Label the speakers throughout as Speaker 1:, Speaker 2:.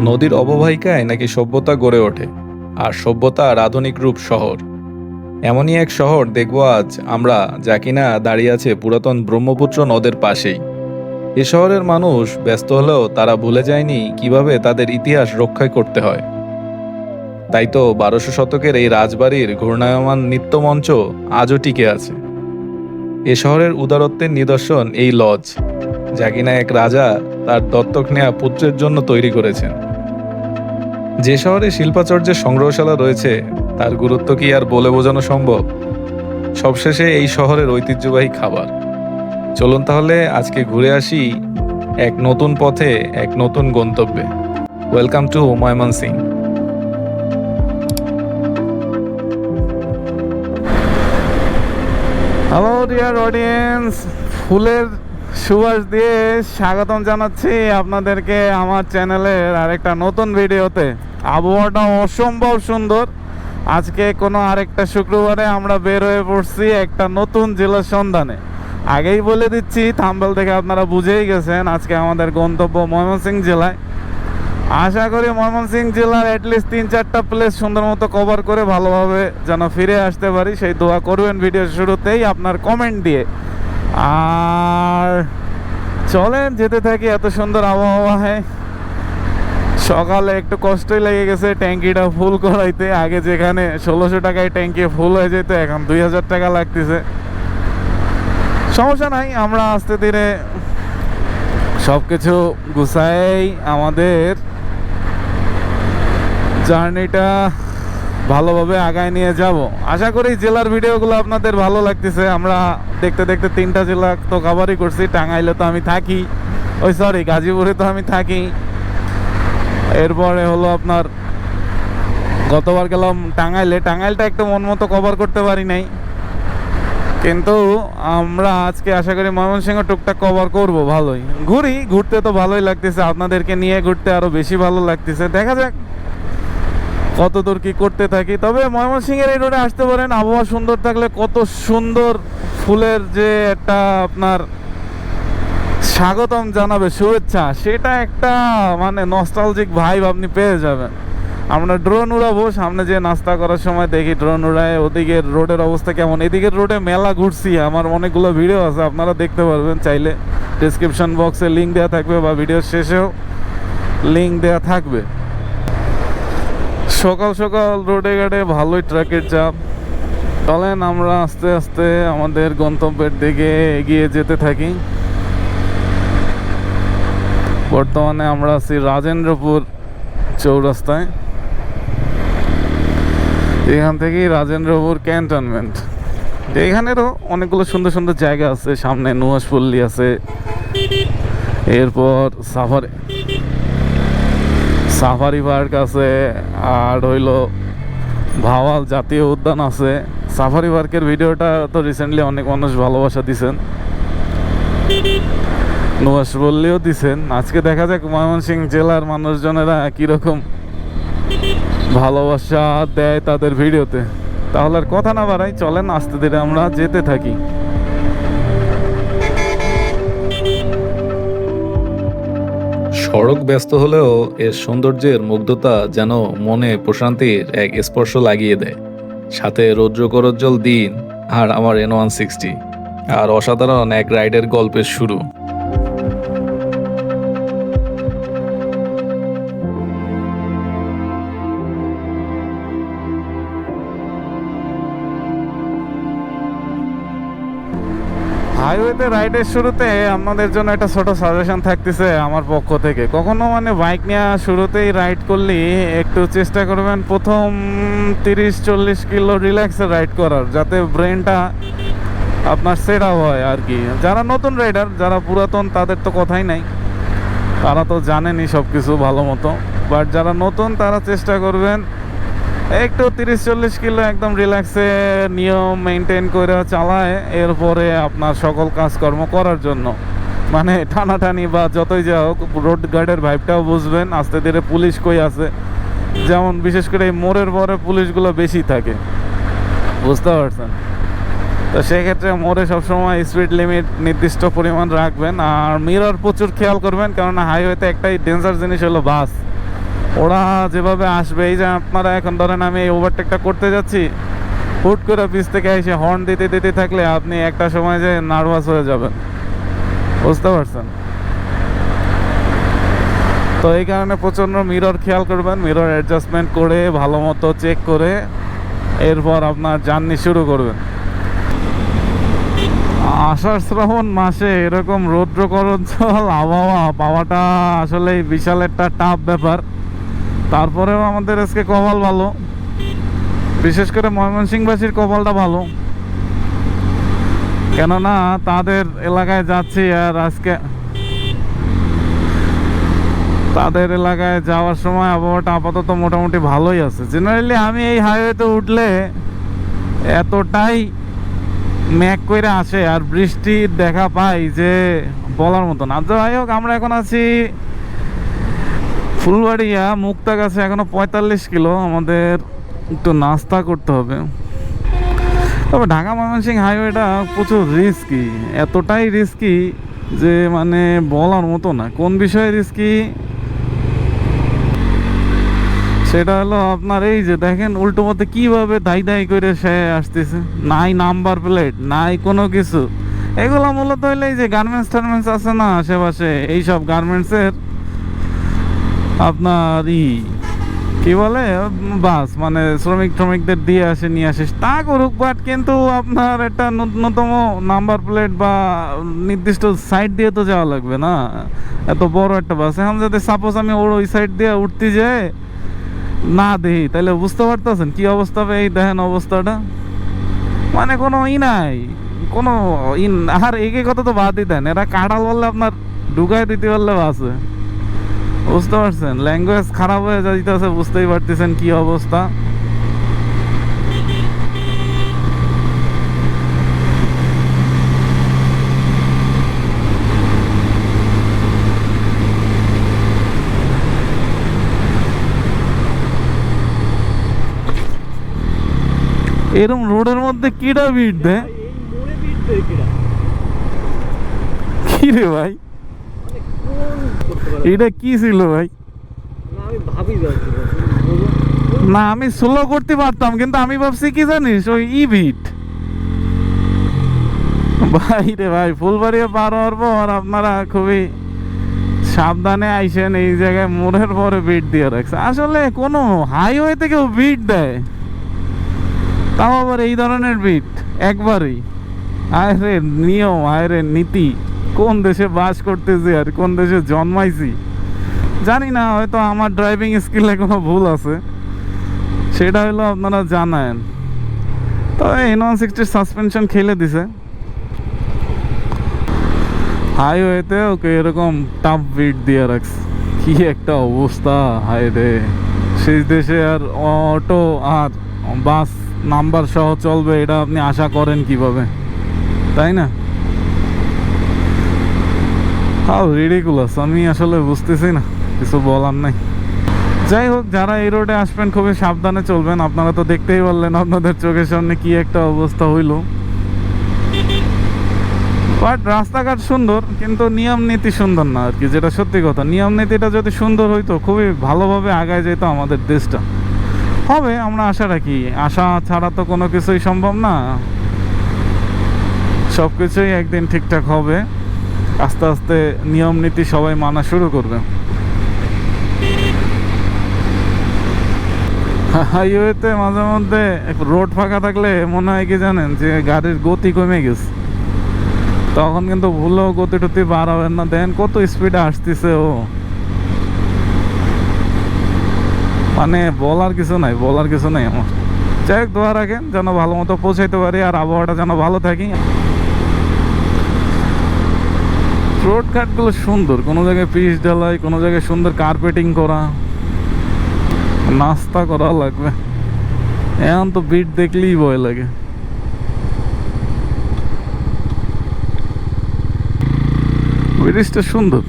Speaker 1: নদীর অববাহিকায় নাকি সভ্যতা গড়ে ওঠে, আর সভ্যতার আধুনিক রূপ শহর। এমনই এক শহর দেখব আজ আমরা, যা কিনা দাঁড়িয়ে আছে পুরাতন ব্রহ্মপুত্র নদের পাশেই। এ শহরের মানুষ ব্যস্ত হলেও তারা ভুলে যায়নি কিভাবে তাদের ইতিহাস রক্ষা করতে হয়। তাই তো 1200 শতকের এই রাজবাড়ির ঘূর্ণায়মান নৃত্যমঞ্চ আজও টিকে আছে। এ শহরের উদারত্বের নিদর্শন এই লজ, যা কিনা এক রাজা তার দত্তক নেয়া পুত্রের জন্য তৈরি করেছেন। যে শহরে শিল্পাচার্যের সংগ্রহশালা রয়েছে, তার গুরুত্ব কি আর বলে বোঝানো সম্ভব? সবশেষে এই শহরের ঐতিহ্যবাহী খাবার। চলুন তাহলে আজকে ঘুরে আসি এক নতুন পথে, এক নতুন গন্তব্যে। Welcome to Mymensingh.
Speaker 2: Hello dear audience, ফুলের সুবাস দিয়ে স্বাগতম জানাচ্ছি আপনাদেরকে আমার চ্যানেলের আরেকটা নতুন ভিডিওতে। আবহাওয়াটা অসম্ভব সুন্দর। আজকে কোনো আরেকটা শুক্রবারে আমরা বের হয়ে পড়ছি একটা নতুন জেলার সন্ধানে। আগেই বলে দিচ্ছি, থাম্বনেল থেকে আপনারা বুঝেই গেছেন আজকে আমাদের গন্তব্য ময়মনসিংহ জেলায়। আশা করি ময়মনসিংহ জেলার অ্যাটলিস্ট 3-4টা প্লেস সুন্দর মতো কভার করে ভালোভাবে যেন ফিরে আসতে পারি, সেই দোয়া করবেন ভিডিও শুরুতেই আপনার কমেন্ট দিয়ে। আর চলেন যেতে থাকি এত সুন্দর আবহাওয়ায়। সকালে একটু কষ্টই লেগে গেছে ট্যাঙ্কিটা ফুল করাইতে। আগে যেখানে 1600 টাকায় ট্যাঙ্কি ফুল হয়ে যেত, এখন 2000 টাকা লাগতেছে। সমস্যা নাই, আমরা আস্তে ধীরে সব কিছু গুছাই আমাদের জার্নিটা ভালোভাবে আগায় নিয়ে যাব। আশা করি জেলার ভিডিওগুলো আপনাদের ভালো লাগতেছে। আমরা দেখতে দেখতে 3টা জেলা তো কভারই করছি। টাঙ্গাইলে তো আমি থাকি, গাজীপুরে তো আমি থাকি। এরপরে হলো আপনার গতবার গেলাম টাঙ্গাইলটা একটু মন মতো কভার করতে পারি নাই, কিন্তু আমরা আজকে আশা করি ময়মনসিংহ টুকটাক কভার করব। ভালোই ঘুরতে তো ভালোই লাগতেছে, আপনাদেরকে নিয়ে ঘুরতে আরো বেশি ভালো লাগতেছে। দেখা যাক কত দূর কি করতে থাকি। তবে ময়মনসিংহের এই রোডে আসতে পারেন, আবহাওয়া সুন্দর থাকলে কত সুন্দর ফুলের যে একটা আপনার স্বাগতম জানাবে, শুভেচ্ছা, সেটা একটা মানে নস্টালজিক ভাইব আপনি পেয়ে যাবেন। আমরা ড্রোন উড়াবো, সামনে যে নাস্তা করার সময় দেখি ড্রোন উড়ায়। ওদিকের রোডের অবস্থা কেমন? এদিকের রোডে মেলা ঘুরছি, আমার অনেকগুলো ভিডিও আছে, আপনারা দেখতে পারবেন চাইলে। ডেসক্রিপশন বক্সে লিঙ্ক দেওয়া থাকবে বা ভিডিওর শেষেও লিঙ্ক দেওয়া থাকবে। সকাল সকাল রোডে ঘাটে ভালোই ট্রাকের চাপ। চলেন আমরা আস্তে আস্তে আমাদের গন্তব্যের দিকে এগিয়ে যেতে থাকি। বর্তমানে আমরা আছি রাজেন্দ্রপুর চৌরাস্তায়। এখান থেকেই রাজেন্দ্রপুর ক্যান্টনমেন্ট। এখানেরও অনেকগুলো সুন্দর সুন্দর জায়গা আছে। সামনে নুহাসপল্লী আছে, এরপর সাফারি পার্ক আছে, আর হইল ভাওয়াল জাতীয় উদ্যান আছে। সাফারি পার্কের ভিডিওটা তো রিসেন্টলি অনেক মানুষ ভালোবাসা দিছেন, নুহাসপল্লীও দিছেন। আজকে দেখা যাক ময়মনসিংহ জেলার মানুষজনেরা কীরকম ভালোবাসা দেয় তাদের ভিডিওতে। তাহলে আর কথা না বাড়াই, চলেন আস্তে ধীরে আমরা যেতে থাকি।
Speaker 1: সড়ক ব্যস্ত হলেও এর সৌন্দর্যের মুগ্ধতা যেন মনে প্রশান্তির এক স্পর্শ লাগিয়ে দেয়। সাথে রৌদ্রকরোজ্জ্বল দিন আর আমার N160 আর অসাধারণ এক রাইডের গল্পের শুরু।
Speaker 2: হাইওয়েতে রাইডের শুরুতে আপনাদের জন্য একটা ছোট সাজেশন থাকতেছে আমার পক্ষ থেকে। কখনো মানে বাইক নিয়ে শুরুতেই রাইড করলে একটু চেষ্টা করবেন প্রথম 30-40 কিলো রিল্যাক্সে রাইড করার, যাতে ব্রেনটা আপনার সেট আপ হয় আর কি। যারা নতুন রাইডার, যারা পুরাতন তাদের তো কথাই নাই, তারা তো জানেনই সব কিছু ভালো মতো। বাট যারা নতুন তারা চেষ্টা করবেন একটু 30-40 কিলো একদম রিল্যাক্সে নিয়ম মেনটেন করে চালায়, এরপরে আপনার সকল কাজকর্ম করার জন্য। মানে টানাটানি বা যতই যা হোক, রোড গার্ডের ভাইবটাও বুঝবেন। আস্তে ধীরে পুলিশ কই আছে, যেমন বিশেষ করে এই মোড়ের পরে পুলিশগুলো বেশি থাকে, বুঝতে পারছেন? তো সেক্ষেত্রে মোড়ে সবসময় স্পিড লিমিট নির্দিষ্ট পরিমাণ রাখবেন। আর মিরর প্রচুর খেয়াল করবেন, কেননা হাইওয়েতে একটাই ডেঞ্জার জিনিস হলো বাস। ওরা যেভাবে আসবে, এই যে আপনারা এখন ধরেন আমি এই ওভারটেকটা করতে যাচ্ছি, হুট করে পিছ থেকে এসে হর্ন দিতে দিতে থাকলে আপনি একটা সময় যে নার্ভাস হয়ে যাবেন, বুঝতে পারছেন? তো এই কারণে প্রচণ্ড মিরর খেয়াল করবেন, মিরর অ্যাডজাস্টমেন্ট করে ভালো মতো চেক করে এরপর আপনার জার্নি শুরু করবেন। আষাঢ় শ্রাবণ মাসে এরকম রৌদ্রকরঞ্চল আবহাওয়া পাওয়াটা আসলে বিশাল একটা টাফ ব্যাপার। তারপরেও আমাদের আজকে কপাল ভালো, বিশেষ করে ময়মনসিংহবাসীর কপালটা ভালো, কেননা তাদের এলাকায় যাচ্ছি আর আজকে তাদের এলাকায় যাওয়ার সময় আবহাওয়াটা আপাতত মোটামুটি ভালোই আছে। জেনারেলি আমি এই হাইওয়েতে উঠলে এতটাই মেঘ করে আসে আর বৃষ্টির দেখা পাই যে বলার মতো না। যাই হোক, আমরা এখন আছি ফুলবাড়িয়া মুক্তাগাছা, এখনো 45 কিলো, আমাদের একটু নাস্তা করতে হবে। তবে ঢাকা ময়মনসিংহ হাইওয়েটা প্রচুর রিস্কি, এতটাই রিস্কি যে মানে বলার মতো না। কোন বিষয়ে রিস্কি সেটা হলো আপনার এই যে দেখেন উল্টো পথে কিভাবে দাই দাই করে সে আসতেছে, নাই নাম্বার প্লেট নাই কোনো কিছু। এগুলো মূলত হইলে এই যে গার্মেন্টস টার্মেন্টস আছে না আশেপাশে, এইসব গার্মেন্টসের আপনার কি বলে বাস, মানে শ্রমিকদের দিয়ে আসে নিয়ে আসে তা করুক, বাট কিন্তু আপনার একটা ন্যূনতম নাম্বার প্লেট বা নির্দিষ্ট সাইড দিয়ে তো যাওয়া লাগবে না, এত বড় একটা বাস। এখন যদি সাপোজ আমি ওই সাইড দিয়ে উঠতে যাই না দেখি, তাহলে বুঝতে পারতেছেন কি অবস্থা হবে। এই দেখেন অবস্থাটা, মানে কোনো নাই, কোনো আর একে কথা তো বাদই দেন, এরা কাঁঠাল বললে আপনার ঢুকাই দিতে পারলে বাসে, বুঝতে পারছেন? ল্যাঙ্গুয়েজ খারাপ হয়ে যাইতেছে, বুঝতেই পারতেছেন কি অবস্থা। এরম রোডের মধ্যে কিটা ভিড় দেয়, কি রে ভাই, এটা কি ছিল ভাই? না আমি স্লো করতে পারতাম, কিন্তু আমি ভাবছি কি জানিস, ওই ভিট ভাই রে ভাই। ফুলবাড়িয়া পার হওয়ার পর আপনারা খুবই সাবধানে আইসেন, এই জায়গায় মোড়ের পরে বিট দিয়ে রাখছে। আসলে কোনো হাইওয়ে থেকেও বিট দেয়, তাও আবার এই ধরনের বিট একবারই। আরে নিয়ম, আরে নীতি, কোন দেশে বাস করতেছি আর কোন দেশে জন্মাইছি জানি না, হয়তো আমার ড্রাইভিং স্কিলে কোনো ভুল আছে, সেটা হলো আপনারা জানান। তবে N160 সাসপেনশন খেলে দিছে হাইওয়েতে, ওকে এরকম টাফ বিট দিয়ে রাখছে। কি একটা অবস্থা, হায় রে! সেই দেশে আর অটো আর বাস নাম্বার সহ চলবে এটা আপনি আশা করেন কিভাবে, তাই না? হাউ রিডিকুলাস, আমি আসলে বুঝতেছি না, কিছু বলার নাই। যাই হোক, যারা এই রোডে আসবেন খুবই সাবধানে চলবেন। আপনারা তো দেখতেই পারলেন আপনাদের চোখের সামনে কি একটা অবস্থা হইল। বাট রাস্তাঘাট সুন্দর, কিন্তু নিয়ম নীতি সুন্দর না আর কি, যেটা সত্যি কথা। নিয়ম নীতিটা যদি সুন্দর হইতো, খুবই ভালোভাবে আগায় যেত আমাদের দেশটা। হবে, আমরা আশা রাখি। আশা ছাড়া তো কোনো কিছুই সম্ভব না, সব কিছুই একদিন ঠিকঠাক হবে। আস্তে আস্তে নিয়ম নীতি সবাই মানা শুরু করবে। হাইওয়েতে মাঝে মধ্যে রোড ফাঁকা থাকলে মনে হয় কি জানেন, যে গাড়ির গতি কমে গেছে, তখন কিন্তু ভুলেও গতি টতি বাড়াবেন না। দেন কত স্পিডে আসতেছে ও, মানে বলার কিছু নাই, বলার কিছু নাই আমার। যাই হোক, দোয়া রাখেন যেন ভালো মতো পৌঁছাইতে পারি আর আবহাওয়াটা যেন ভালো থাকি। রোড ঘাটগুলো সুন্দর, কোনো জায়গায় পিচ ঢালাই, কোনো জায়গায় সুন্দর কার্পেটিং করা। নাস্তা করা লাগবে, এখন তো বিট দেখলেই ভয় লাগে। ব্রিজটা সুন্দর,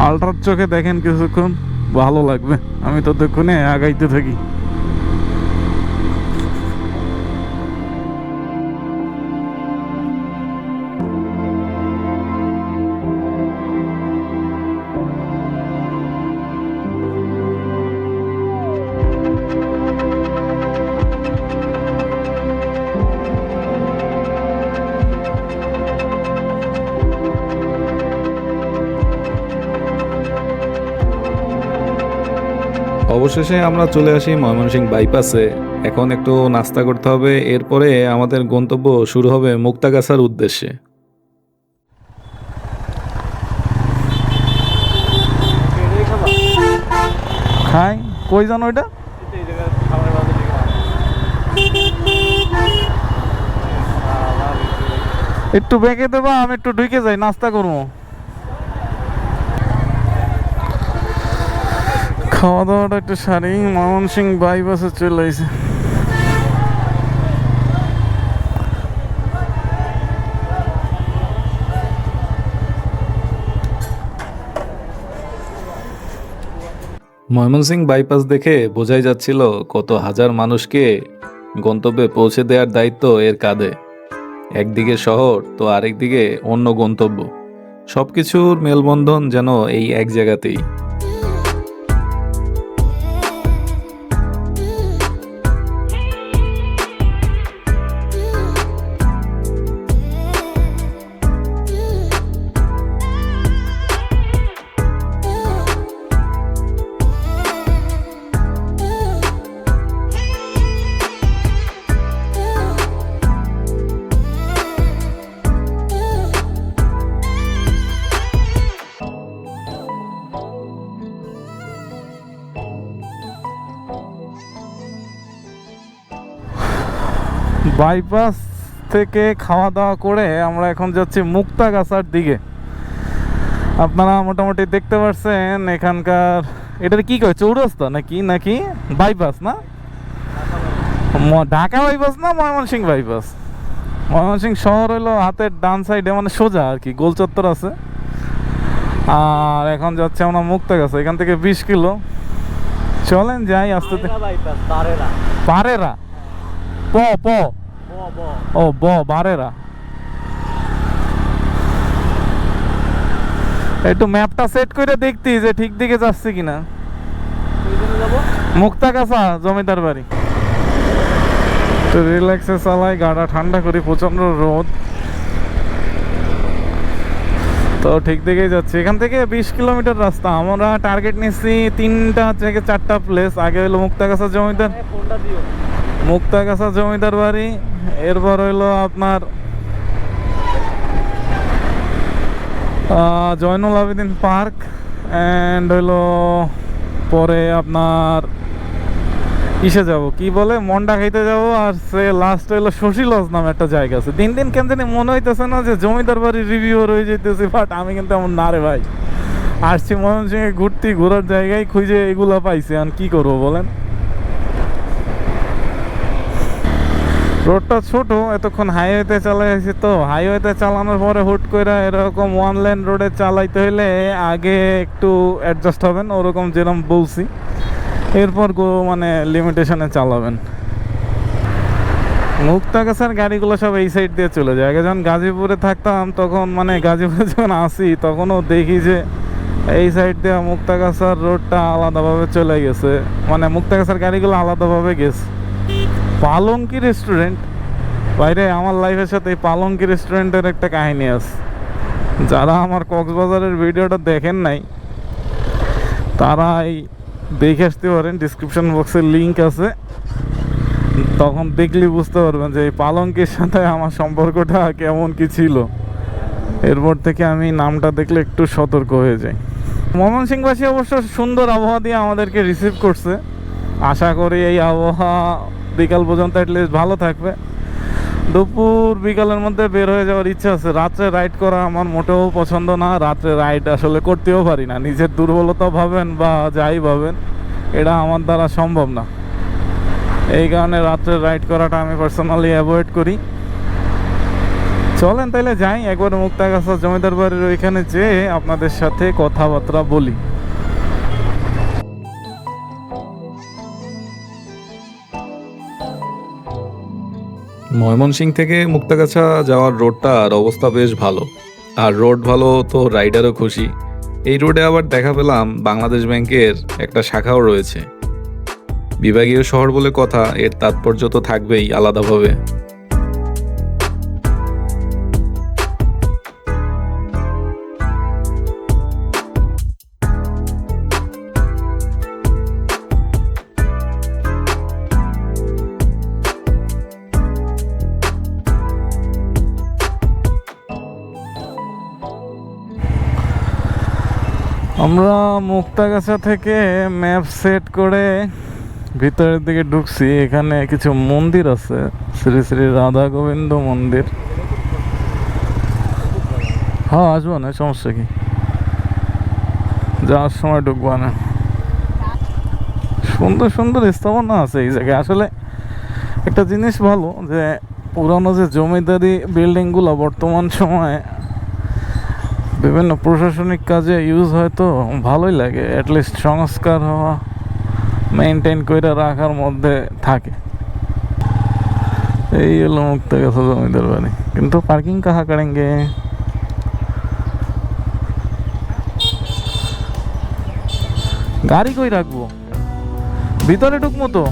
Speaker 2: আল্ট্রার চোখে দেখেন কিছুক্ষণ, ভালো লাগবে। আমি ততক্ষণে আগাইতে থাকি।
Speaker 1: অবশেষে আমরা চলে আসি ময়মনসিংহ বাইপাসে। এখন একটু নাস্তা করতে হবে, এরপরে আমাদের গন্তব্য শুরু হবে মুক্তাগাছার উদ্দেশ্যে।
Speaker 2: খাই কই জানো এটা? একটু বেঁকে দেবা, আমি একটু ঢুকে যাই, নাস্তা করবো। খাওয়া দাওয়াটা একটু সারি, ময়মনসিংহ বাইপাসে চলে আসে।
Speaker 1: ময়মনসিংহ বাইপাস দেখে বোঝাই যাচ্ছিল কত হাজার মানুষকে গন্তব্যে পৌঁছে দেওয়ার দায়িত্ব এর কাঁধে। একদিকে শহর তো আরেকদিকে অন্য গন্তব্য, সবকিছুর মেলবন্ধন যেন এই এক জায়গাতেই।
Speaker 2: বাইপাস থেকে খাওয়া দাওয়া করে আমরা এখন যাচ্ছি মুক্তাগাছার দিকে। আপনারা মোটামুটি দেখতে পাচ্ছেন এখানকার, এটার কি কয়, চৌরাস্তা নাকি নাকি বাইপাস না? ঢাকা বাইপাস না ময়মনসিংহ বাইপাস? ময়মনসিংহ শহর হলো হাতের ডান সাইডে, মানে সোজা আর কি, গোল চত্বর আছে। আর এখন যাচ্ছে আমরা মুক্তাগাছা, এখান থেকে 20 কিলো। চলেন যাই আস্তে পারেরা প প ও বারেরা। একটু ম্যাপটা সেট করে দেখতি যে ঠিক দিকে যাচ্ছে কিনা। মুক্তাগাছা জমিদার বাড়ি। তো রিল্যাক্সে চালাই, গাড়া ঠান্ডা করি, প্রচন্ড রোদ। তো ঠিক দিকেই যাচ্ছি, এখান থেকে 20 কিলোমিটার রাস্তা। আমরা টার্গেট নিচ্ছি 3টা থেকে 4টা প্লেস। আগে হলো মুক্তাগাছা জমিদার বাড়ি, এরপর হইলো আপনার জয়নুল আবেদিন পার্ক, অ্যান্ড হইলো পরে আপনার ইসে যাব, কি বলে, মন্ডা খাইতে যাব। আর সে লাস্ট হইলো শশী লজ নামে একটা জায়গা আছে। দিন দিন কেন জানি মনে হইতেছে না যে জমিদার বাড়ির রিভিউ রয়ে যেতেছে, বাট আমি কিন্তু এমন না রে ভাই। আসছি ময়মনসিংহে ঘোরার জায়গায় খুঁজে এগুলো পাইছি, আর কি করবো বলেন। রোডটা ছোট, এতক্ষণ হাইওয়েতে চালাইছি, তো হাইওয়েতে চালানোর পরে হুট করে এরকম 1 লেন রোডে চালাইতে হইলে আগে একটু অ্যাডজাস্ট হবেন, ওরকম যেরকম বলছি। এরপর মানে লিমিটেশনে চালাবেন। মুক্তাগাছার গাড়িগুলো সব এই সাইড দিয়ে চলে যায়। আগে যখন গাজীপুরে থাকতাম তখন, মানে গাজীপুরে যখন আসি তখনও দেখি যে এই সাইড দিয়ে মুক্তাগাছার রোডটা আলাদাভাবে চলে গেছে, মানে মুক্তাগাছার গাড়িগুলো আলাদাভাবে গেছে। পালঙ্কি রেস্টুরেন্ট, বাইরে আমার লাইফের সাথে এই পালঙ্কি রেস্টুরেন্টের একটা কাহিনী আছে। যারা আমার কক্সবাজারের ভিডিওটা দেখেন নাই তারা এই দেখে আসতে পারেন, ডিসক্রিপশন বক্সে লিঙ্ক আছে, তখন দেখলে বুঝতে পারবেন যে এই পালঙ্কির সাথে আমার সম্পর্কটা কেমন কি ছিল। এরপর থেকে আমি নামটা দেখলে একটু সতর্ক হয়ে যাই। ময়মনসিংহবাসী অবশ্য সুন্দর আবহাওয়া দিয়ে আমাদেরকে রিসিভ করছে। আশা করি এই আবহাওয়া বিকাল পর্যন্ত অ্যাটলিস্ট ভালো থাকবে। দুপুর বিকালের মধ্যে বের হয়ে যাওয়ার ইচ্ছা আছে। রাত্রে রাইড করা আমার মোটেও পছন্দ না, রাত্রে রাইড আসলে করতেও পারি না। নিজের দুর্বলতা ভাবেন বা যাই ভাবেন, এটা আমার দ্বারা সম্ভব না। এই কারণে রাত্রে রাইড করাটা আমি পার্সোনালি অ্যাভয়েড করি। চলেন তাইলে যাই, একবার মুক্তাগাছা জমিদার বাড়ির ওইখানে যেয়ে আপনাদের সাথে কথাবার্তা বলি।
Speaker 1: ময়মনসিংহ থেকে মুক্তাগাছা যাওয়ার রোডটার অবস্থা বেশ ভালো, আর রোড ভালো তো রাইডারও খুশি। এই রোডে আবার দেখা পেলাম বাংলাদেশ ব্যাংকের একটা শাখাও রয়েছে। বিভাগীয় শহর বলে কথা, এর তাৎপর্য তো থাকবেই আলাদাভাবে।
Speaker 2: আমরা মুক্তাগাছা থেকে ম্যাপ সেট করে ভিতরের দিকে ঢুকছি। এখানে কিছু মন্দির আছে, শ্রী শ্রী রাধা গোবিন্দ মন্দির। হ্যাঁ, আসবো না, সমস্যা কি, যাওয়ার সময় ঢুকবো না। সুন্দর সুন্দর স্থাপনা আছে এই জায়গায়। আসলে একটা জিনিস ভালো যে পুরানো যে জমিদারি বিল্ডিংগুলো বর্তমান সময়ে বিভিন্ন প্রশাসনিক কাজে ইউজ হয়, তো ভালোই লাগে। অ্যাটলিস্ট সংস্কার হওয়া, মেনটেন করে রাখার মধ্যে থাকে। এই হলো মুক্তাগাছা জমিদার বাড়ি, কিন্তু পার্কিং কাহা করেঙ্গে? গাড়ি কই রাখবো? ভিতরে ঢুকবো তো।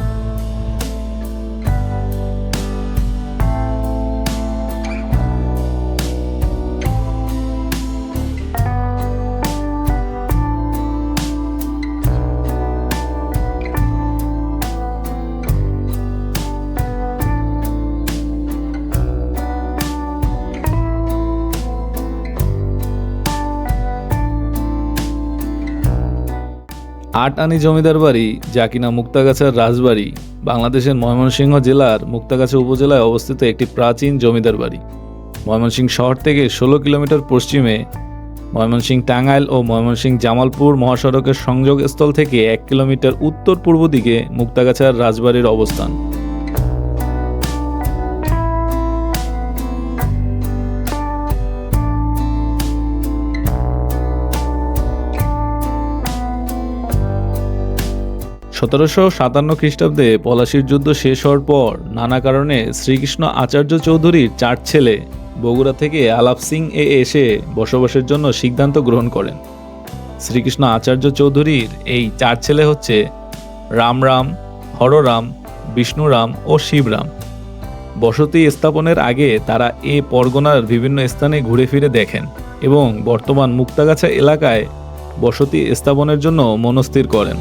Speaker 1: ৮ আনি জমিদার বাড়ি, যা কিনা মুক্তাগাছার রাজবাড়ি, বাংলাদেশের ময়মনসিংহ জেলার মুক্তাগাছা উপজেলায় অবস্থিত একটি প্রাচীন জমিদার বাড়ি। ময়মনসিংহ শহর থেকে ১৬ কিলোমিটার পশ্চিমে, ময়মনসিংহ টাঙ্গাইল ও ময়মনসিংহ জামালপুর মহাসড়কের সংযোগস্থল থেকে ১ কিলোমিটার উত্তর পূর্ব দিকে মুক্তাগাছার রাজবাড়ির অবস্থান। সতেরোশো ৫৭ খ্রিস্টাব্দে পলাশীর যুদ্ধ শেষ হওয়ার পর নানা কারণে শ্রীকৃষ্ণ আচার্য চৌধুরীর ৪ ছেলে বগুড়া থেকে আলাপ সিং এসে বসবাসের জন্য সিদ্ধান্ত গ্রহণ করেন। শ্রীকৃষ্ণ আচার্য চৌধুরীর এই ৪ ছেলে হচ্ছে রামরাম, হররাম, বিষ্ণুরাম ও শিবরাম। বসতি স্থাপনের আগে তারা এ পরগনার বিভিন্ন স্থানে ঘুরে ফিরে দেখেন এবং বর্তমান মুক্তাগাছা এলাকায় বসতি স্থাপনের জন্য মনস্থির করেন।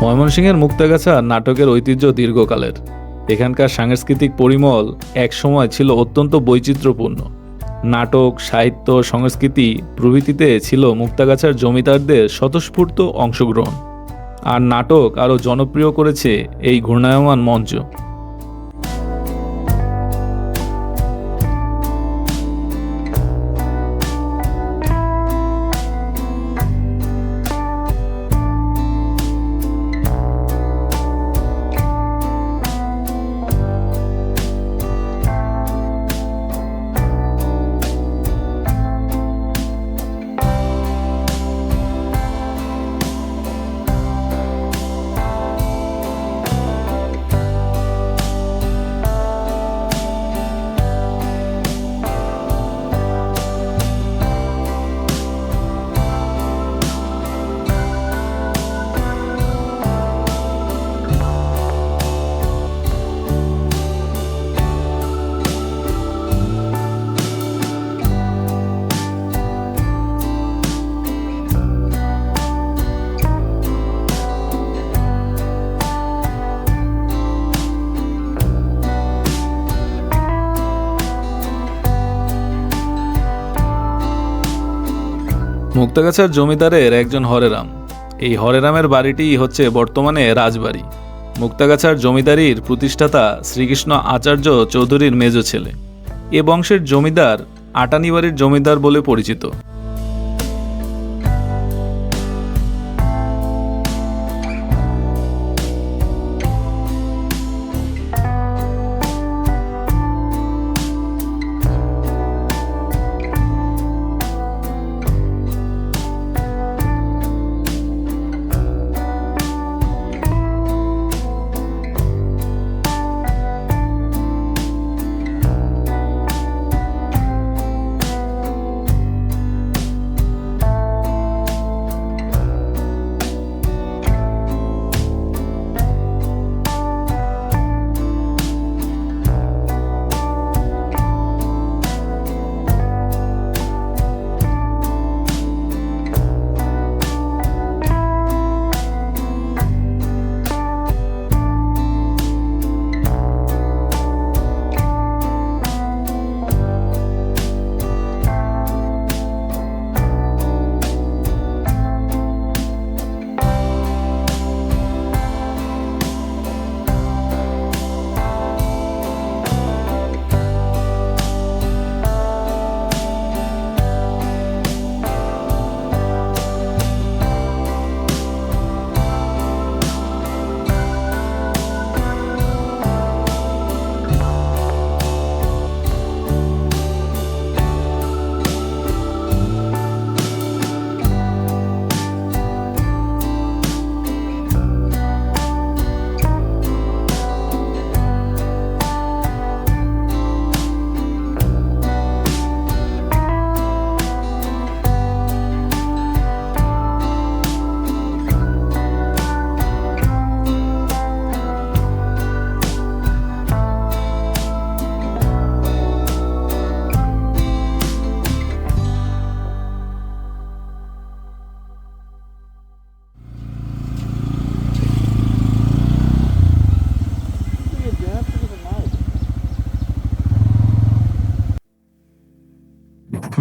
Speaker 1: ময়মনসিংহের মুক্তাগাছা নাটকের ঐতিহ্য দীর্ঘকালের। এখানকার সাংস্কৃতিক পরিমল এক সময় ছিল অত্যন্ত বৈচিত্র্যপূর্ণ। নাটক, সাহিত্য, সংস্কৃতি প্রভৃতিতে ছিল মুক্তাগাছার জমিদারদের স্বতঃস্ফূর্ত অংশগ্রহণ। আর নাটক আরও জনপ্রিয় করেছে এই ঘূর্ণায়মান মঞ্চ। মুক্তাগাছার জমিদারের একজন হরেরাম। এই হরেরামের বাড়িটি হচ্ছে বর্তমানে রাজবাড়ি। মুক্তাগাছার জমিদারির প্রতিষ্ঠাতা শ্রীকৃষ্ণ আচার্য চৌধুরীর মেজ ছেলে। এ বংশের জমিদার আটানি বাড়ির জমিদার বলে পরিচিত।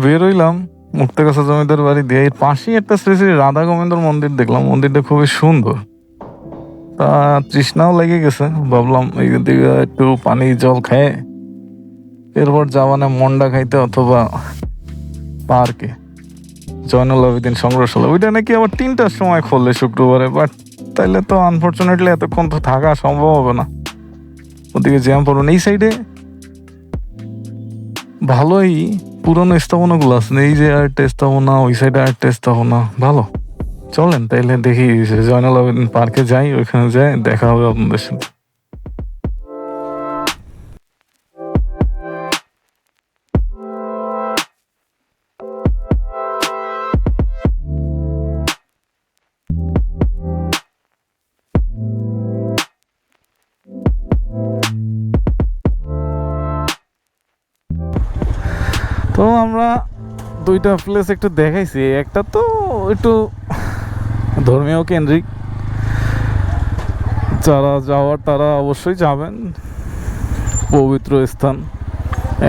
Speaker 2: বের হইলাম মুক্তাগাছা জমিদার বাড়ি দিয়ে। এর পাশেই একটা শ্রী শ্রী রাধা গোবিন্দর মন্দির দেখলাম, মন্দিরটা খুবই সুন্দর। তা তৃষ্ণাও লেগে গেছে, ভাবলাম এই দিকে একটু পানি জল খায় এরপর যাবানে মন্ডা খাইতে অথবা পার্কে জয়নুল আবেদিন সংগ্রহশালা। ওইটা নাকি আবার 3টার সময় খোলে শুক্রবারে, বাট তাইলে তো আনফর্চুনেটলি এতক্ষণ তো থাকা সম্ভব হবে না, ওদিকে জ্যাম পড়ুন। এই সাইডে ভালোই পুরনো স্থাপনাগুলো আছে, এই যে আরেকটা স্থাপনা, ওই সাইডে আরেকটা স্থাপনা ভালো। চলেন তাইলে দেখি জয়নুল আবেদিন পার্কে যাই, ওইখানে যাই দেখা হবে আপনাদের সাথে। তো আমরা 2টা প্লেস একটু দেখাইছি, একটা তো একটু ধর্মীয় কেন্দ্রিক, যারা যাওয়ার তারা অবশ্যই যাবেন, পবিত্র স্থান।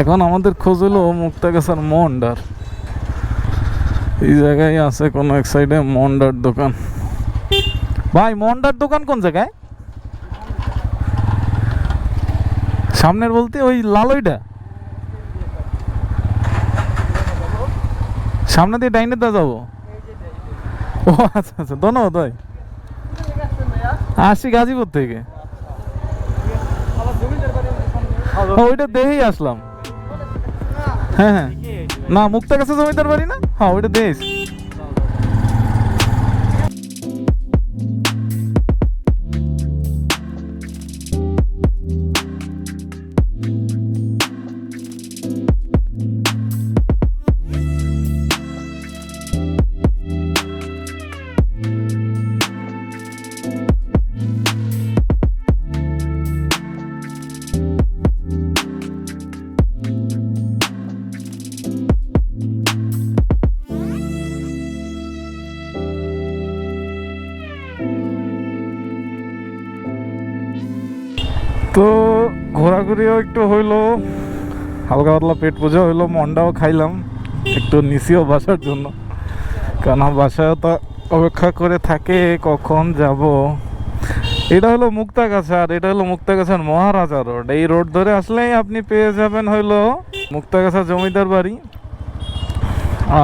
Speaker 2: এখন আমাদের খোঁজ হলো মুক্তাগাছার মন্ডার। এই জায়গায় আছে কোনো এক সাইডে মন্ডার দোকান। ভাই মন্ডার দোকান কোন জায়গায়? সামনের বলতে ওই লালইটা সামনে দিয়ে ডাইনে দা যাবো। ও আচ্ছা আচ্ছা, ধন্যবাদ ভাই। আসছি গাজীপুর থেকে। ওইটা দেখেই আসলাম। হ্যাঁ হ্যাঁ, না মুক্তাগাছা জমিদার বাড়ি না, হ্যাঁ ওইটা দেখেছি। তো ঘোরাঘুরিও একটু হইলো, হালকা পাতলা পেট পূজা হইলো, মন্ডাও খাইলাম একটু নিচিও বাসার জন্য, কারণ বাসায় তো অপেক্ষা করে থাকে কখন যাব। এটা হলো মুক্তাগাছা, আর এটা হলো মুক্তাগাছার মহারাজা রোড। এই রোড ধরে আসলেই আপনি পেয়ে যাবেন হইলো মুক্তাগাছা জমিদার বাড়ি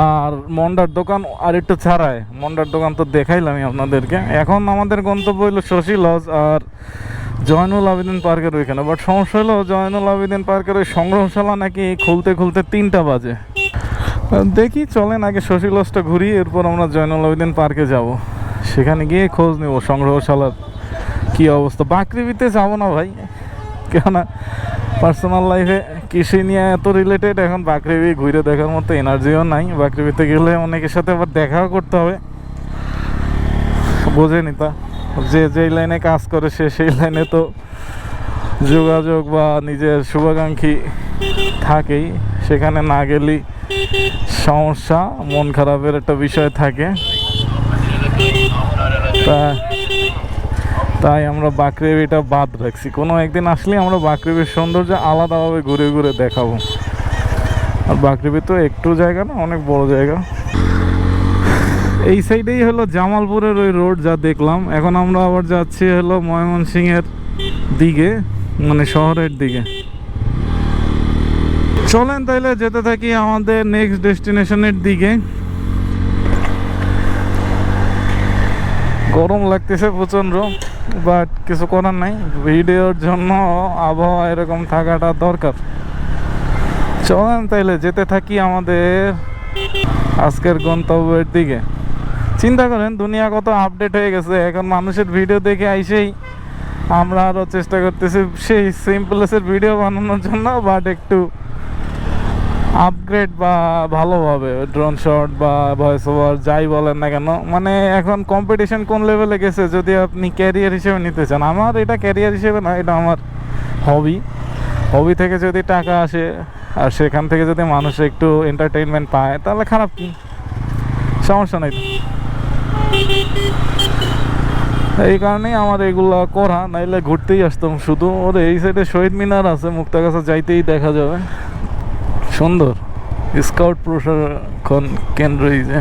Speaker 2: আর মন্ডার দোকান। আর একটু ছাড়ায় মন্ডার দোকান তো দেখাইলামই আপনাদেরকে। এখন আমাদের গন্তব্য হইলো শশী লজ আর জয়নুল আবেদিন পার্কের ওইখানে। বাট সমস্যা হলো জয়নুল আবেদিন পার্কের ওই সংগ্রহশালা নাকি খুলতে খুলতে 3টা বাজে। দেখি চলেন আগে শশী লজটা ঘুরি, এরপর আমরা জয়নুল আবেদিন পার্কে যাব, সেখানে গিয়ে খোঁজ নেব সংগ্রহশালার কি অবস্থা। বাকৃবিতে যাব না ভাই, কেননা পার্সোনাল লাইফে কৃষি নিয়ে এত রিলেটেড, এখন বাকৃবি ঘুরে দেখার মতো এনার্জিও নাই। বাকৃবিতে গেলে অনেকের সাথে আবার দেখাও করতে হবে, বোঝেনি তা যে যেই লাইনে কাজ করে সে সেই লাইনে তো যোগাযোগ বা নিজের শুভাকাঙ্ক্ষী থাকেই, সেখানে না গেলেই সমস্যা, মন খারাপের একটা বিষয় থাকে। তাই আমরা বাকৃবিটা বাদ রাখছি। কোনো একদিন আসলে আমরা বাকৃবির সৌন্দর্য আলাদাভাবে ঘুরে ঘুরে দেখাবো। আর বাকৃবি তো একটু জায়গা না, অনেক বড় জায়গা। এই সাইডেই হলো জামালপুরের ওই রোড যা দেখলাম। এখন আমরা আবার যাচ্ছি হলো ময়মনসিংহের দিকে, মানে শহরের দিকে। চলেন তাইলে যেতে থাকি আমাদের নেক্সট ডেস্টিনেশনের দিকে। গরম লাগতেছে প্রচণ্ড, বাট কিছু করার নাই, ভিডিওর জন্য আবহাওয়া এরকম থাকাটা দরকার। চলেন তাইলে যেতে থাকি আমাদের আজকের গন্তব্যের দিকে। চিন্তা করেন দুনিয়া কত আপডেট হয়ে গেছে। এখন মানুষের ভিডিও দেখে আইসেই আমরা আরও চেষ্টা করতেছি সেই সিম্পলেসের ভিডিও বানানোর জন্য, বাট একটু আপগ্রেড বা ভালোভাবে ড্রোন শট বা ভয়েস ওভার যাই বলেন না কেন। মানে এখন কম্পিটিশন কোন লেভেলে গেছে, যদি আপনি ক্যারিয়ার হিসেবে নিতে চান। আমার এটা ক্যারিয়ার হিসেবে না, এটা আমার হবি থেকে যদি টাকা আসে আর সেখান থেকে যদি মানুষ একটু এন্টারটেইনমেন্ট পায় তাহলে খারাপ কি, সমস্যা নেই। এই কারণেই আমার এগুলা করা, নাইলে ঘুরতেই আসতাম শুধু। ওর এই সাইডে শহীদ মিনার আছে, মুক্তাগাছা যাইতেই দেখা যাবে, সুন্দর। স্কাউট প্রশিক্ষণ কেন্দ্র। এই যে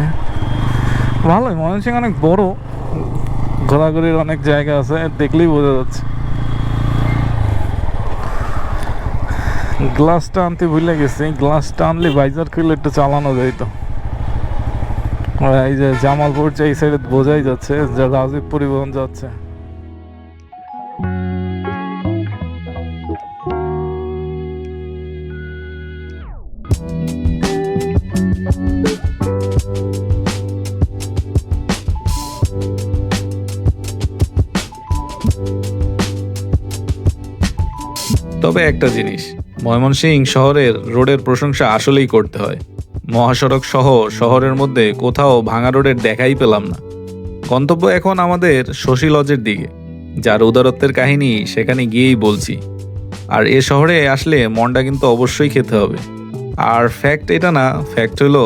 Speaker 2: ভালোই, ময়মনসিংহ অনেক বড়, ঘোরাঘুরির অনেক জায়গা আছে, দেখলেই বোঝা যাচ্ছে। গ্লাসটা আনতে ভুলে গেছি, গ্লাসটা আনলে বাইজার খুলে একটু চালানো যায় তো। এই যে জামালপুর এই সাইডে বোঝাই যাচ্ছে যে রাজীব পরিবহন যাচ্ছে।
Speaker 1: তবে একটা জিনিস, ময়মনসিংহ শহরের রোডের প্রশংসা আসলেই করতে হয়। মহাসড়ক সহ শহরের মধ্যে কোথাও ভাঙা রোডের দেখাই পেলাম না। গন্তব্য এখন আমাদের শশী লজের দিকে, যার উদারত্বের কাহিনী সেখানে গিয়েই বলছি। আর এ শহরে আসলে মনটা কিন্তু অবশ্যই খেতে হবে। আর ফ্যাক্ট এটা না, ফ্যাক্ট হলো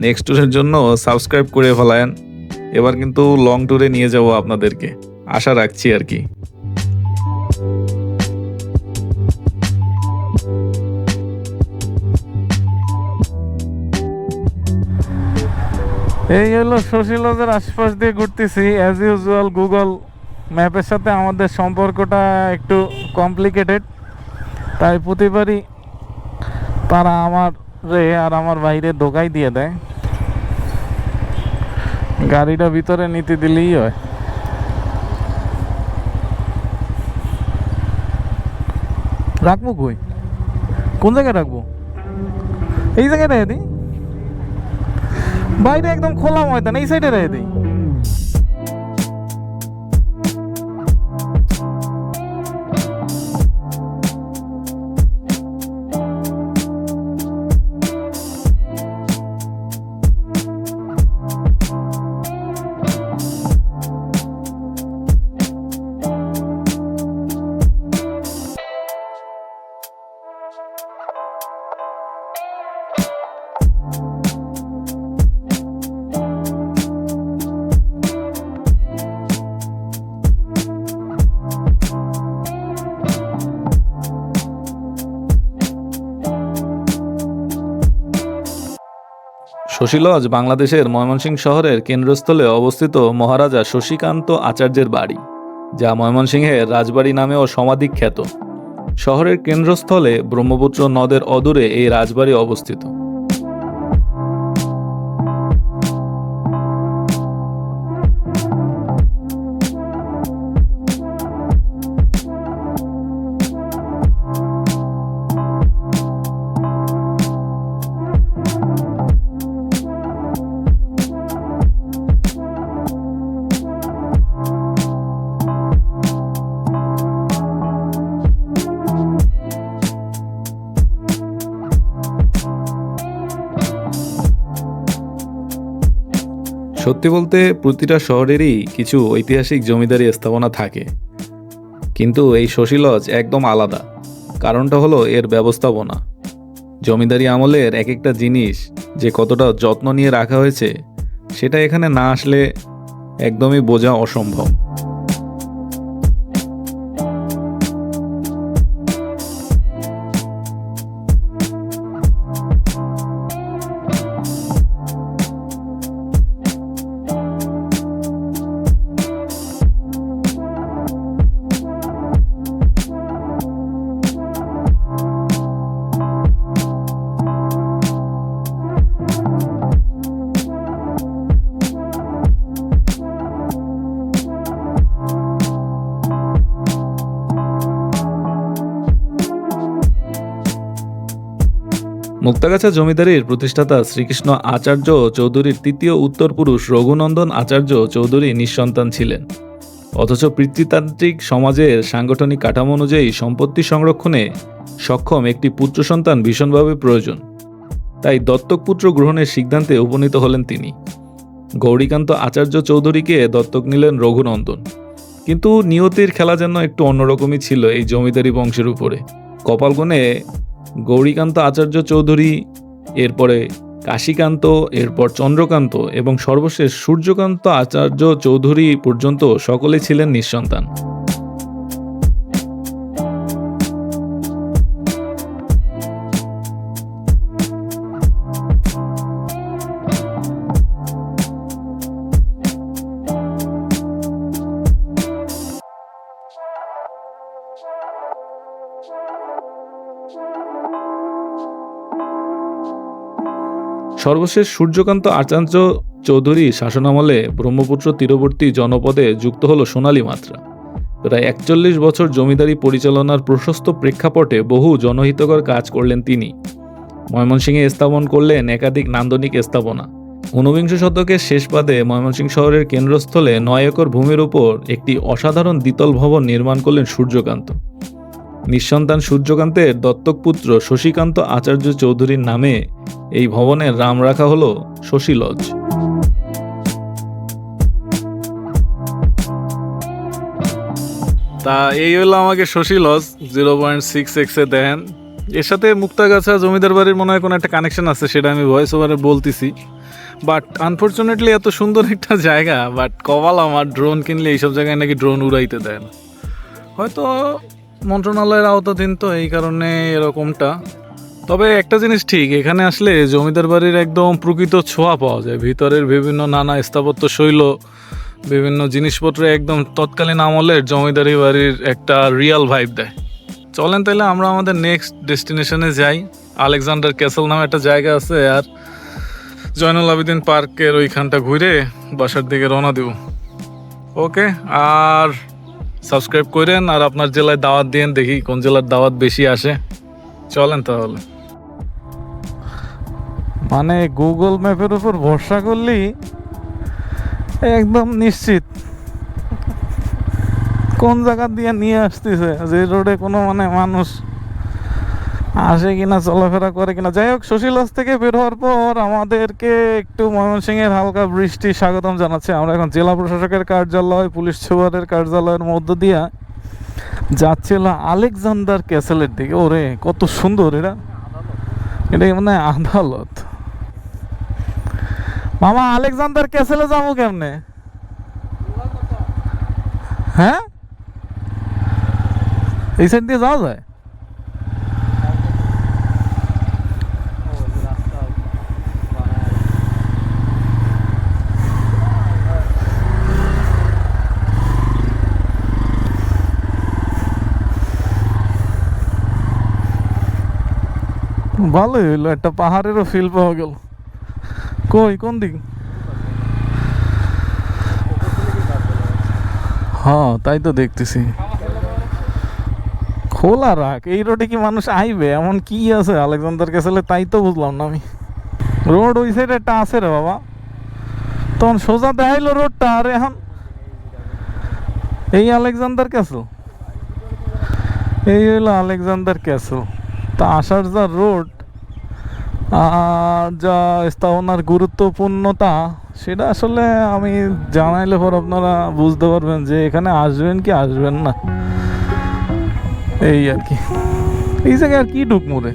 Speaker 1: নেক্সট ট্যুরের জন্য সাবস্ক্রাইব করে ফেলায়েন। এবার কিন্তু লং ট্যুরে নিয়ে যাব আপনাদেরকে, আশা রাখছি আর কি।
Speaker 2: এই হলো শশী লজের আশপাশ দিয়ে ঘুরতেছি। অ্যাজ ইউজুয়াল গুগল ম্যাপের সাথে আমাদের সম্পর্কটা একটু কমপ্লিকেটেড, তাই প্রতিবারই তারা আমার আর আমার বাইরে ধোকাই দিয়ে দেয়। গাড়িটা ভিতরে নিতে দিলেই হয়। রাখবো কই, কোন জায়গায় রাখবো? এই জায়গায় রেখে দিই, বাইরে একদম খোলা ময়দান, এই সাইডে রেখে দিই।
Speaker 1: শশী লজ বাংলাদেশের ময়মনসিংহ শহরের কেন্দ্রস্থলে অবস্থিত মহারাজা শশীকান্ত আচার্যের বাড়ি, যা ময়মনসিংহের রাজবাড়ি নামেও সমাধিখ্যাত। শহরের কেন্দ্রস্থলে ব্রহ্মপুত্র নদের অদূরে এই রাজবাড়ি অবস্থিত। সত্যি বলতে প্রতিটা শহরেরই কিছু ঐতিহাসিক জমিদারি স্থাপনা থাকে, কিন্তু এই শশী লজ একদম আলাদা। কারণটা হলো এর ব্যবস্থাপনা। জমিদারি আমলের এক একটা জিনিস যে কতটা যত্ন নিয়ে রাখা হয়েছে, সেটা এখানে না আসলে একদমই বোঝা অসম্ভব। মুক্তাগাছা জমিদারির প্রতিষ্ঠাতা শ্রীকৃষ্ণ আচার্য চৌধুরীর তৃতীয় উত্তর পুরুষ রঘুনন্দন আচার্য চৌধুরী নিঃসন্তান ছিলেন। অথচ পিতৃতান্ত্রিক সমাজের সাংগঠনিক কাঠামো অনুযায়ী সম্পত্তি সংরক্ষণে সক্ষম একটি পুত্র সন্তান ভীষণভাবে প্রয়োজন। তাই দত্তক পুত্র গ্রহণের সিদ্ধান্তে উপনীত হলেন তিনি। গৌরীকান্ত আচার্য চৌধুরীকে দত্তক নিলেন রঘুনন্দন। কিন্তু নিয়তির খেলা যেন একটু অন্যরকমই ছিল এই জমিদারি বংশের উপরে। কপালগুণে গৌরীকান্ত আচার্য চৌধুরী, এরপরে কাশীকান্ত, এরপর চন্দ্রকান্ত এবং সর্বশেষ সূর্যকান্ত আচার্য চৌধুরী পর্যন্ত সকলে ছিলেন নিঃসন্তান। সর্বশেষ সূর্যকান্ত আচার্য চৌধুরী শাসনামলে ব্রহ্মপুত্র তীরবর্তী জনপদে যুক্ত হলো সোনালী মাত্রা। প্রায় 41 বছর জমিদারি পরিচালনার প্রশস্ত প্রেক্ষাপটে বহু জনহিতকর কাজ করলেন তিনি। ময়মনসিংহে স্থাপন করলেন একাধিক নান্দনিক স্থাপনা। 19বিংশ শতকের শেষ পাদে ময়মনসিংহ শহরের কেন্দ্রস্থলে 9 একর ভূমির উপর একটি অসাধারণ দ্বিতল ভবন নির্মাণ করলেন সূর্যকান্ত। নিঃসন্তান সূর্যকান্তের দত্তক পুত্র শশীকান্ত আচার্য চৌধুরীর নামে এই ভবনের নাম রাখা হলো শশী লজ। তা এই হলো আমাকে শশী লজ 0.6x দেন। এর সাথে মুক্তাগাছা জমিদার বাড়ির মনে হয় কোনো একটা কানেকশন আছে, সেটা আমি ভয়েস ওভারে বলতেছি। বাট আনফর্চুনেটলি এত সুন্দর একটা জায়গা, বাট কপাল আমার ড্রোন কিনলে এইসব জায়গায় নাকি ড্রোন উড়াইতে দেয় না। হয়তো মন্ত্রণালয়ের আওতাধীন, তো এই কারণে এরকমটা। তবে একটা জিনিস ঠিক, এখানে আসলে জমিদার বাড়ির একদম প্রকৃত ছোঁয়া পাওয়া যায়। ভিতরের বিভিন্ন নানা স্থাপত্য শৈল, বিভিন্ন জিনিসপত্র একদম তৎকালীন আমলের জমিদারি বাড়ির একটা রিয়াল ভাইব দেয়। চলেন তাহলে আমরা আমাদের নেক্সট ডেস্টিনেশনে যাই। আলেকজান্ডার ক্যাসেল নামে একটা জায়গা আছে, আর জয়নুল আবেদিন পার্কের ওইখানটা ঘুরে বাসার দিকে রওনা দেব। ওকে, আর সাবস্ক্রাইব করেন, আর আপনার জেলায় দাওয়াত দিয়েন, দেখি কোন জেলার দাওয়াত বেশি আসে। চলেন তাহলে।
Speaker 2: মানে গুগল ম্যাপের উপর ভরসা করলি একদম নিশ্চিত কোন জায়গা দিয়ে নিয়ে আসতেছে, যে রোডে কোনো মানে মানুষ আসে কিনা, চলাফেরা করে কিনা। যাই হোক, শশীলজ থেকে বের হওয়ার পর আমাদেরকে একটু ময়মনসিংহের হালকা বৃষ্টি স্বাগতম জানাচ্ছে। আমরা এখন জেলা প্রশাসকের কার্যালয়, পুলিশ সুপারের কার্যালয়ের মধ্য দিয়া যাচ্ছিল আলেকজান্ডার ক্যাসেলের দিকে। ওরে কত সুন্দর এটা, এটা মানে আদালত। মামা আলেকজান্ডার ক্যাসেলে যাবো কেমনে? হ্যাঁ, এই সাইড দিয়ে যাওয়া যায়? ভালোই হইলো, একটা পাহাড়েরও ফিল পাওয়া গেল। কই, কোন দিক? হ্যাঁ, তাই তো দেখতেছি। খোলা রাখ, এই রোডে কি মানুষ আইবে? এমন কি আছে আলেকজান্ডার ক্যাসেলে, তাই তো বুঝলাম না আমি। রোড ওই সাইডে একটা আছে রে বাবা, তখন সোজা দেখাইলো রোডটা। আর এখন এই আলেকজান্ডার ক্যাসেল, এই হইলো আলেকজান্ডার ক্যাসেল। তা আসার যা রোড আর যা স্থাপনার গুরুত্বপূর্ণতা, সেটা আসলে আমি জানাইলে পর আপনারা বুঝতে পারবেন যে এখানে আসবেন কি আসবেন না, এই আর কি। এই জায়গায় আর কি ঢুকমুরে।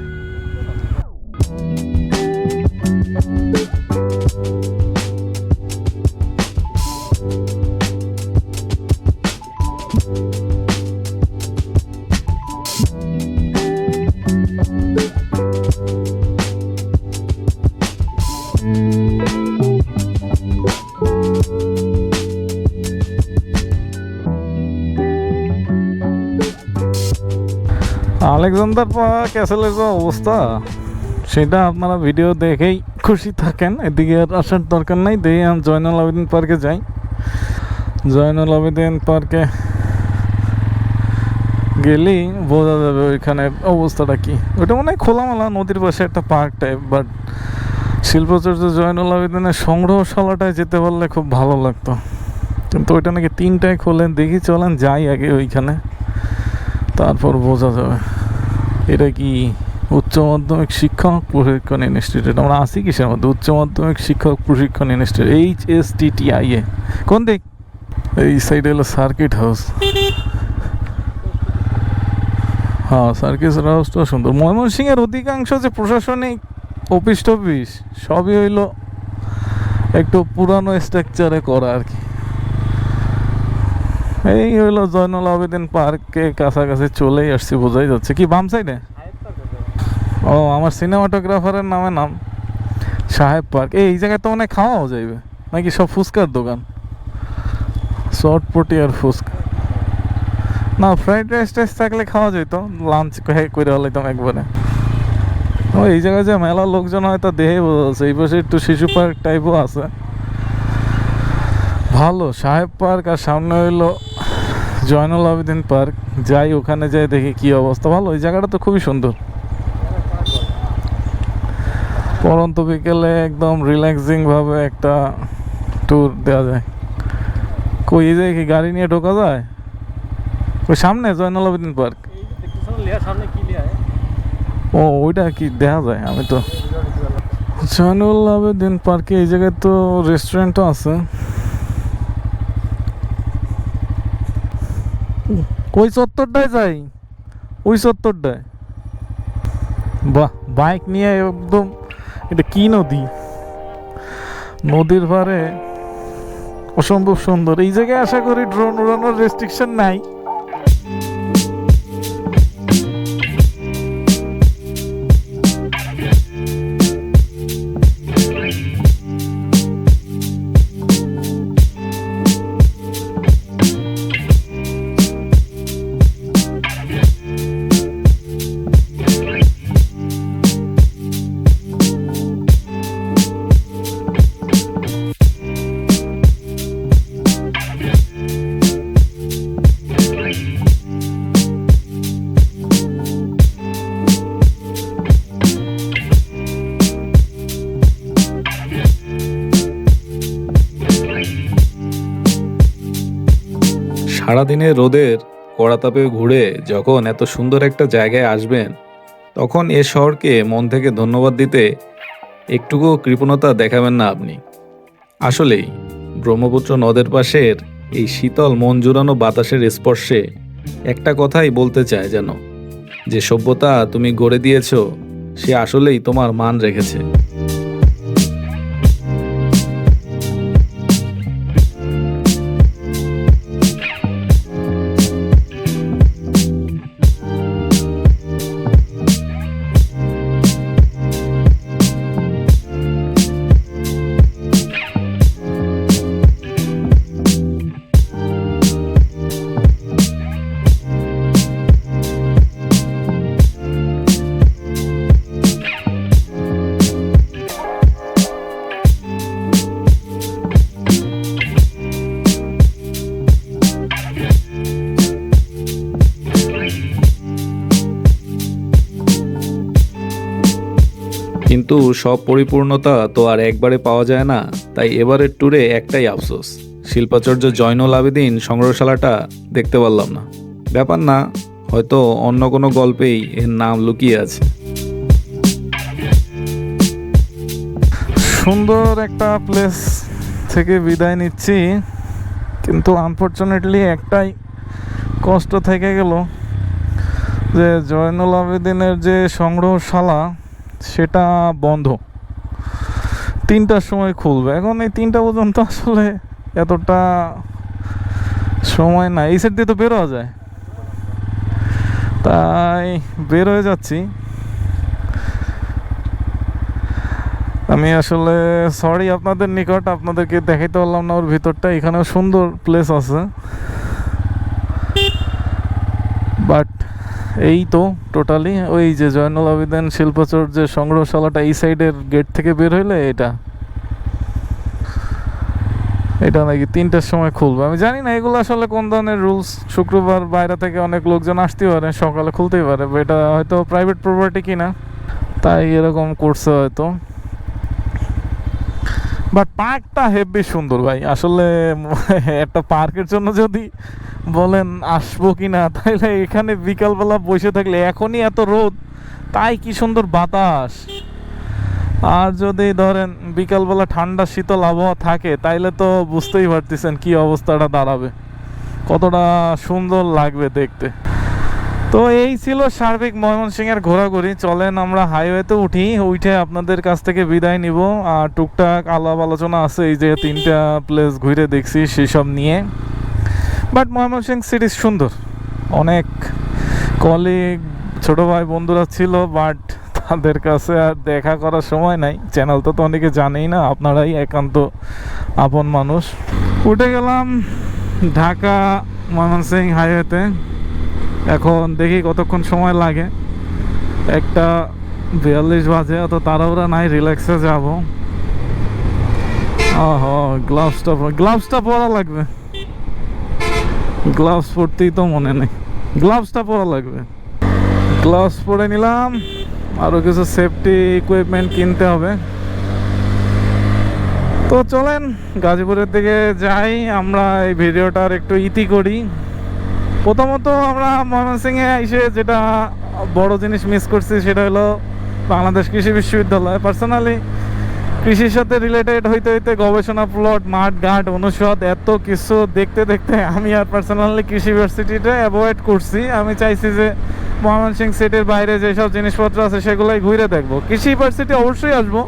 Speaker 2: আলেকজান্ডার ক্যাসেলের যে অবস্থা, সেটা আপনারা ভিডিও দেখেই খুশি থাকেন। এদিকে আর আসার দরকার নাই। দেখি আমি জয়নুল আবেদিন পার্কে যাই। জয়নুল আবেদিন পার্কে গেলেই বোঝা যাবে ওইখানের অবস্থাটা কি। ওইটা মনে হয় খোলামেলা নদীর পাশে একটা পার্ক টাইপ, বাট শিল্পাচার্য জয়নুল আবেদিনের সংগ্রহশালাটায় যেতে পারলে খুব ভালো লাগতো, কিন্তু ওইটা নাকি 3টায় খোলেন। দেখি চলেন যাই আগে ওইখানে, তারপর বোঝা যাবে। এটা কি উচ্চ মাধ্যমিক শিক্ষক প্রশিক্ষণ ইনস্টিটিউট? আমরা আছি কিসের মধ্যে? উচ্চ মাধ্যমিক শিক্ষক প্রশিক্ষণ ইনস্টিটিউট, HSTTIA। কোন দিক? এই সাইডে হলো সার্কিট হাউস। হ্যাঁ, সার্কিট হাউসটা সুন্দর। ময়মনসিংহের অধিকাংশ যে প্রশাসনিক অফিস টফিস সবই হইলো একটু পুরানো স্ট্রাকচারে করা আর কি। এই হইলো জয়নুল আবেদিন পার্কে কাছাকাছি চলেই আসছি, বোঝাই যাচ্ছে। কি বাম সাইডে? ও, আমার সিনেমাটোগ্রাফারের নামে নাম সাহেব পার্ক। এই জায়গায় তো অনেক খাওয়াও যাইবে নাকি? সব ফুচকার দোকান, চটপটি আর ফুচকা। না, ফ্রাইড রাইস টাইস থাকলে খাওয়া যেত, লাঞ্চ করে হলাইতাম একবারে। ও এই জায়গায় যে মেলা লোকজন হয়তো দেহে বোঝা যাচ্ছে। এই পাশে একটু শিশু পার্ক টাইপও আছে, ভালো সাহেব পার্ক। আর সামনে হইলো জয়নুল আবেদিন পার্ক। যাই ওখানে যাই দেখি কি অবস্থা। ভালো, ওই জায়গাটা তো খুবই সুন্দর। পরন্ত বিকেলে একদম রিল্যাক্সিং ভাবে একটা ট্যুর দেওয়া যায়। কই এই যায় কি গাড়ি নিয়ে ঢোকা যায়? ওই সামনে জয়নুল আবেদিন পার্ক। ও ওইটা কি দেখা যায়? আমি তো জয়নুল আবেদিন পার্কে এই জায়গায় তো রেস্টুরেন্টও আছে। ওই চত্বরটায় যাই, ওই চত্বরটায়। বাহ, বাইক নিয়ে একদম। এটা কি নদী? নদীর পাড়ে অসম্ভব সুন্দর। এই জায়গায় আশা করি ড্রোন উড়ানোর রেস্ট্রিকশন নাই।
Speaker 1: সারাদিনের রোদের কড়া তাপে ঘুরে যখন এত সুন্দর একটা জায়গায় আসবেন, তখন এ শহরকে মন থেকে ধন্যবাদ দিতে একটুকু কৃপণতা দেখাবেন না আপনি। আসলেই ব্রহ্মপুত্র নদের পাশের এই শীতল মন জুড়ানো বাতাসের স্পর্শে একটা কথাই বলতে চায় যেন, যে সভ্যতা তুমি গড়ে দিয়েছ সে আসলেই তোমার মান রেখেছে। কিন্তু সব পরিপূর্ণতা তো আর একবারে পাওয়া যায় না। তাই এবারের ট্যুরে একটাই আফসোস, শিল্পাচার্য জয়নুল আবেদিন সংগ্রহশালাটা দেখতে পারলাম না। ব্যাপার না, হয়তো অন্য কোনো গল্পেই এর নাম লুকিয়ে আছে।
Speaker 2: সুন্দর একটা প্লেস থেকে বিদায় নিচ্ছি, কিন্তু আনফরচুনেটলি একটাই কষ্ট থেকে গেল যে জয়নুল আবেদিনের যে সংগ্রহশালা সেটা বন্ধ। 3টার সময় খুলবে। এখন এই 3টা পর্যন্ত আসলে এতটা সময় নাই। এই সাইড দিয়ে তো বের হওয়া যায়, তাই বের হয়ে যাচ্ছি। আমি আসলে সরি আপনাদের নিকট, আপনাদেরকে দেখাইতে পারলাম না ওর ভিতরটা। এখানেও সুন্দর প্লেস আছে, বাট এই তো টোটালি ওই যে জয়নুল আবেদিন শিল্পাচার্যের সংগ্রহশালাটা এই সাইডের গেট থেকে বের হইলে এটা নাকি 3টার সময় খুলবে। আমি জানি না এগুলো আসলে কোন ধরনের রুলস। শুক্রবার বাইরে থেকে অনেক লোকজন আসতে পারে, সকালে খুলতেই পারে। এটা হয়তো প্রাইভেট প্রপার্টি কিনা, তাই এরকম করছে হয়তো। বাট পার্কটা হেভি সুন্দর ভাই। আসলে একটা পার্কের জন্য যদি বলেন আসবো কিনা, তাহলে এখানে বিকালবেলা বসে থাকলে, এখনই এত রোদ, তাই কি সুন্দর বাতাস। আর যদি ধরেন বিকালবেলা ঠান্ডা শীতল আবহাওয়া থাকে, তাইলে তো বুঝতেই পারতেছেন কি অবস্থাটা দাঁড়াবে, কতটা সুন্দর লাগবে দেখতে। তো এই ছিল সার্বিক ময়মনসিংহের ঘোরাঘুরি। চলেন আমরা হাইওয়েতে উঠে আপনাদের কাছ থেকে বিদায় নিব। আর টুকটাক আলাপ আলোচনা আছে, এই যে 3টা প্লেস ঘুরে দেখছি সেসব নিয়ে। বাট ময়মনসিংহ সিটি সুন্দর। অনেক কলিগ, ছোট ভাই, বন্ধুরা ছিল, বাট তাদের কাছে আর দেখা করার সময় নাই। চ্যানেল তো অনেকে জানেই না, আপনারাই একান্ত আপন মানুষ। উঠে গেলাম ঢাকা ময়মনসিংহ হাইওয়েতে। এখন দেখি কতক্ষণ সময় লাগে। একটা 42 বাজে, অত তাড়াহুড়া নাই, রিল্যাক্সে যাব। গ্লাভসটা পরা লাগবে, গ্লাভস পরতেই তো মনে নেই, গ্লাভসটা পরা লাগবে। গ্লাভস পরে নিলাম, আরও কিছু সেফটি ইকুইপমেন্ট কিনতে হবে। তো চলেন গাজীপুরের দিকে যাই, আমরা এই ভিডিওটার একটু ইতি করি। প্রথমত আমরা ময়মনসিংহে এসে যেটা বড় জিনিস মিস করছি সেটা হলো বাংলাদেশ কৃষি বিশ্ববিদ্যালয়। পার্সোনালি কৃষির সাথে রিলেটেড হইতে হইতে গবেষণা প্লট, মাঠ ঘাট, অনুষদ, এত কিছু দেখতে দেখতে আমি আর পার্সোনালি কৃষি ইউনিভার্সিটিটা অ্যাভয়েড করছি। আমি চাইছি যে ময়মনসিংহ সিটির বাইরে যেসব জিনিসপত্র আছে সেগুলোই ঘুরে দেখবো। কৃষি ইউনিভার্সিটি অবশ্যই আসবো,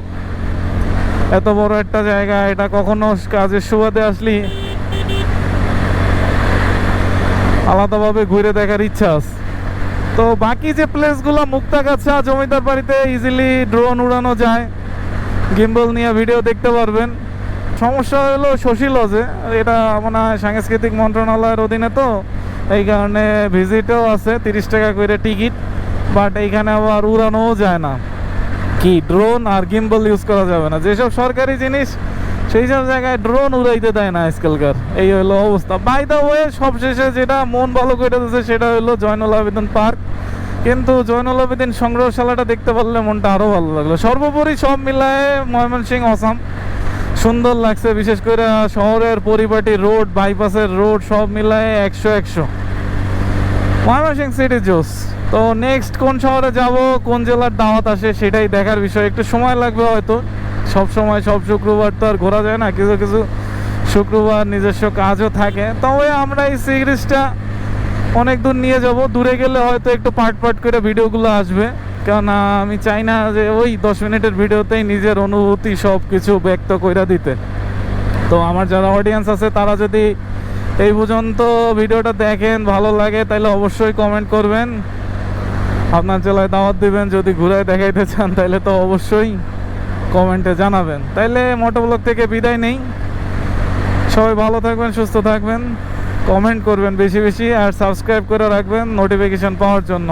Speaker 2: এত বড় একটা জায়গা, এটা কখনো কাজের সুবাদে আসলি আলাদাভাবে ঘুরে দেখার ইচ্ছা আছে। তো বাকি যে প্লেসগুলো, মুক্তাগাছা, জমিদার বাড়িতে ইজিলি ড্রোন উড়ানো যায়, গিম্বল নিয়ে ভিডিও দেখতে পারবেন। সমস্যা হলো শশী লজে, এটা মনে হয় সাংস্কৃতিক মন্ত্রণালয়ের অধীনে, তো এই কারণে ভিজিটও আছে, 30 টাকা করে টিকিট। বাট এইখানে আবার উড়ানোও যায় না, কি ড্রোন আর গিম্বল ইউজ করা যাবে না। যেসব সরকারি জিনিস সেই সব জায়গায় ড্রোন উড়াইতে দেয় না আজকালকার, এই হলো অবস্থা। বাই দ্য ওয়ে, সবশেষে যেটা মন ভালো করে দিচ্ছে সেটা হলো জয়নুল আবেদিন পার্ক। কিন্তু জয়নুল আবেদিন সংগ্রহশালাটা দেখতে পারলে মনটা আরও ভালো লাগলো। সর্বোপরি সব মিলায়ে ময়মনসিংহ অসাম, সুন্দর লাগছে। বিশেষ করে শহরের পরিপাটি রোড, বাইপাসের রোড, সব মিলায়ে 100 ময়মনসিংহ সিটি জোস। তো নেক্সট কোন শহরে যাব, কোন জেলার দাওয়াত আসে সেটাই দেখার বিষয়, একটু সময় লাগবে হয়তো। সব সময় সব শুক্রবার তো আর ঘোরা যায় না, কিছু কিছু শুক্রবার নিজস্ব কাজও থাকে। তবে আমরা এই সিরিজটা অনেক দূর নিয়ে যাব, দূরে গেলে হয়তো একটু পার্ট পার্ট করে ভিডিওগুলো আসবে, কারণ আমি চাই না যে ওই 10 মিনিটের ভিডিওতেই নিজের অনুভূতি সব কিছু ব্যক্ত করে দিতে। তো আমার যারা অডিয়েন্স আছে তারা যদি এই পর্যন্ত ভিডিওটা দেখেন, ভালো লাগে, তাহলে অবশ্যই কমেন্ট করবেন, আপনার জেলায় দাওয়াত দিবেন। যদি ঘুরায় দেখাইতে চান তাহলে তো অবশ্যই কমেন্টে জানাবেন। তাইলে মোটোব্লগ থেকে বিদায় নেই, সবাই ভালো থাকবেন, সুস্থ থাকবেন, কমেন্ট করবেন বেশি বেশি, আর সাবস্ক্রাইব করে রাখবেন নোটিফিকেশন পাওয়ার জন্য।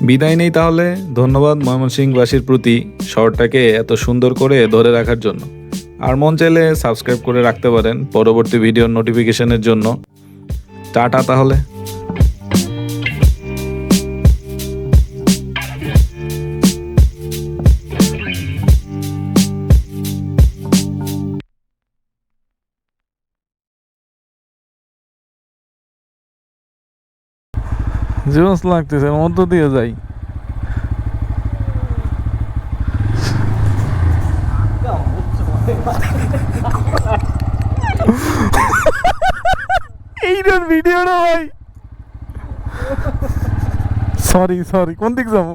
Speaker 1: বিদায় নেই তাহলে। ধন্যবাদ ময়মনসিংহবাসীর প্রতি শহরটাকে এত সুন্দর করে ধরে রাখার জন্য। আর মন চাইলে সাবস্ক্রাইব করে রাখতে পারেন পরবর্তী ভিডিওর নোটিফিকেশনের জন্য। টাটা তাহলে।
Speaker 2: জোস লাগতেছে, মধ্য দিয়ে যাই। এইটার ভিডিওটা ভাই, সরি কোন দিক যাবো?